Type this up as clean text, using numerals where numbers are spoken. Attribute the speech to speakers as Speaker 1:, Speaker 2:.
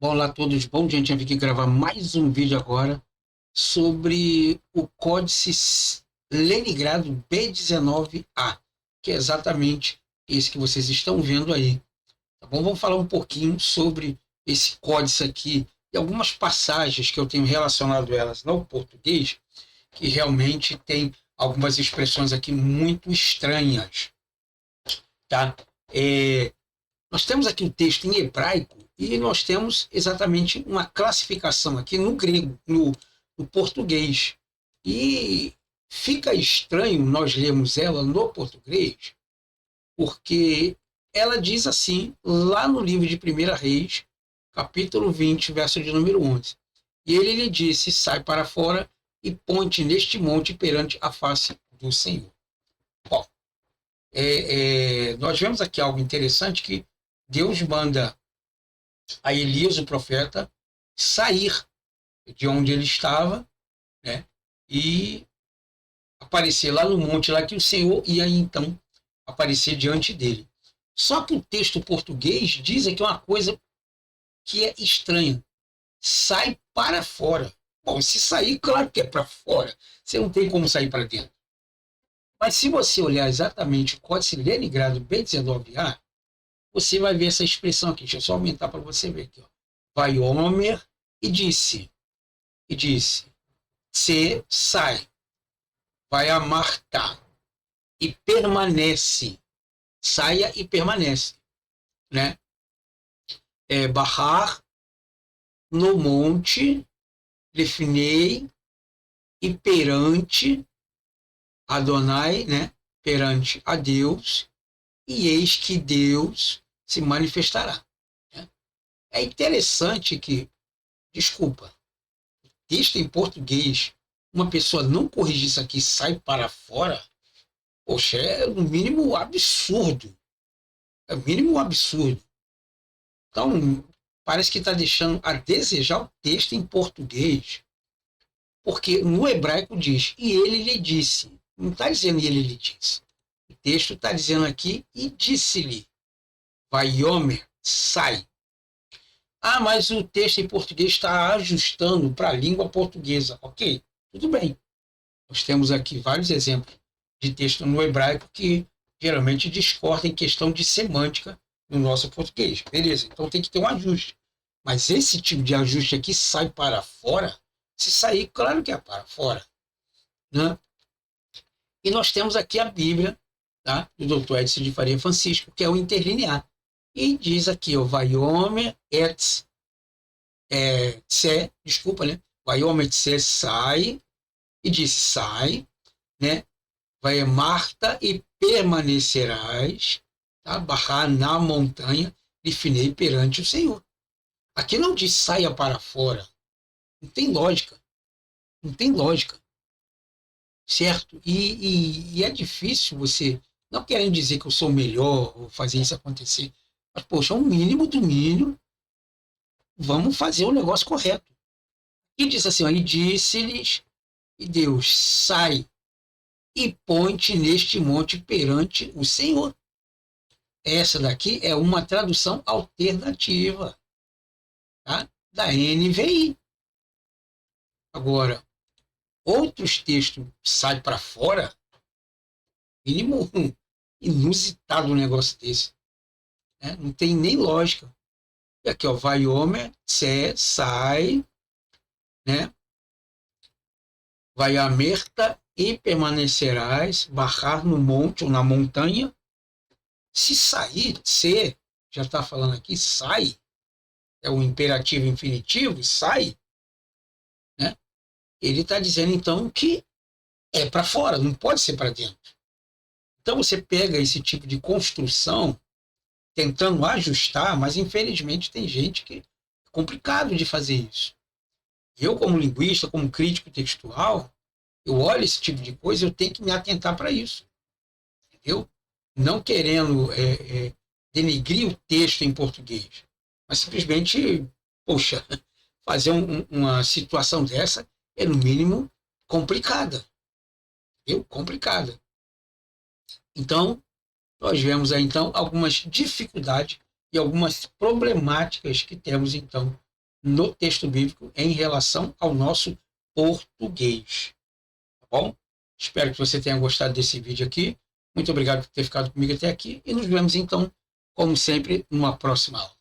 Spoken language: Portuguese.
Speaker 1: Olá a todos, bom dia, a gente veio aqui gravar mais um vídeo agora sobre o Códice Leningrado B19A, que é exatamente esse que vocês estão vendo aí, tá bom? Vamos falar um pouquinho sobre esse códice aqui e algumas passagens que eu tenho relacionado elas no português, que realmente tem algumas expressões aqui muito estranhas, tá? Nós temos aqui o texto em hebraico e nós temos exatamente uma classificação aqui no grego, no português. E fica estranho nós lermos ela no português, porque ela diz assim, lá no livro de 1 Reis, capítulo 20, verso de número 11. E ele lhe disse, sai para fora e ponte neste monte perante a face do Senhor. Bom, nós vemos aqui algo interessante que Deus manda a Elias, o profeta, sair de onde ele estava, né, e aparecer lá no monte, lá que o Senhor ia então aparecer diante dele. Só que o texto português diz aqui uma coisa que é estranha. Sai para fora. Bom, se sair, claro que é para fora. Você não tem como sair para dentro. Mas se você olhar exatamente o Códice Leningrado B19A, você vai ver essa expressão aqui. Deixa eu só aumentar para você ver aqui. Ó. Vai Homer e disse, se sai, vai a Marta e permanece, saia e permanece, né? Barrar no monte, definei e perante Adonai, né? Perante a Deus, e eis que Deus se manifestará. Né? É interessante que, desculpa, texto em português, uma pessoa não corrigir isso aqui sai para fora, poxa, é no mínimo absurdo. É no mínimo absurdo. Então, parece que está deixando a desejar o texto em português, porque no hebraico diz, e ele lhe disse. Não está dizendo e ele lhe disse. O texto está dizendo aqui, e disse-lhe, Vaiomer, sai. Ah, mas o texto em português está ajustando para a língua portuguesa. Ok, tudo bem. Nós temos aqui vários exemplos de texto no hebraico que geralmente discordam em questão de semântica no nosso português. Beleza, então tem que ter um ajuste. Mas esse tipo de ajuste aqui sai para fora, se sair, claro que é para fora. Né? E nós temos aqui a Bíblia, tá? Do Dr. Edson de Faria Francisco, que é o interlinear. E diz aqui, o Vaiomer et se, desculpa, né? Vaiomer et se sai, e disse, sai, né? Vai Marta e permanecerás, tá? Barrar na montanha, definei perante o Senhor. Aqui não diz saia para fora. Não tem lógica. Não tem lógica. Certo? E é difícil você, não querendo dizer que eu sou melhor ou fazer isso acontecer, mas, poxa, o mínimo do mínimo, vamos fazer o negócio correto. E diz assim, ó, e disse-lhes, e Deus, sai e ponte neste monte perante o Senhor. Essa daqui é uma tradução alternativa, tá? Da NVI. Agora, outros textos saem para fora, mínimo inusitado um negócio desse. Né? Não tem nem lógica. E aqui, ó, vai Homer, sai, né? Vai a Merta e permanecerás, barrar no monte ou na montanha. Se sair, se, já está falando aqui, sai, é o imperativo infinitivo, sai, né? Ele está dizendo, então, que é para fora, não pode ser para dentro. Então, você pega esse tipo de construção, tentando ajustar, mas, infelizmente, tem gente que é complicado de fazer isso. Eu, como linguista, como crítico textual, eu olho esse tipo de coisa, eu tenho que me atentar para isso. Entendeu? Não querendo denegrir o texto em português, mas simplesmente, poxa, fazer uma situação dessa é, no mínimo, complicada. Entendeu? Complicada. Então, nós vemos aí, então, algumas dificuldades e algumas problemáticas que temos, então, no texto bíblico em relação ao nosso português. Tá bom? Espero que você tenha gostado desse vídeo aqui. Muito obrigado por ter ficado comigo até aqui e nos vemos então, como sempre, numa próxima aula.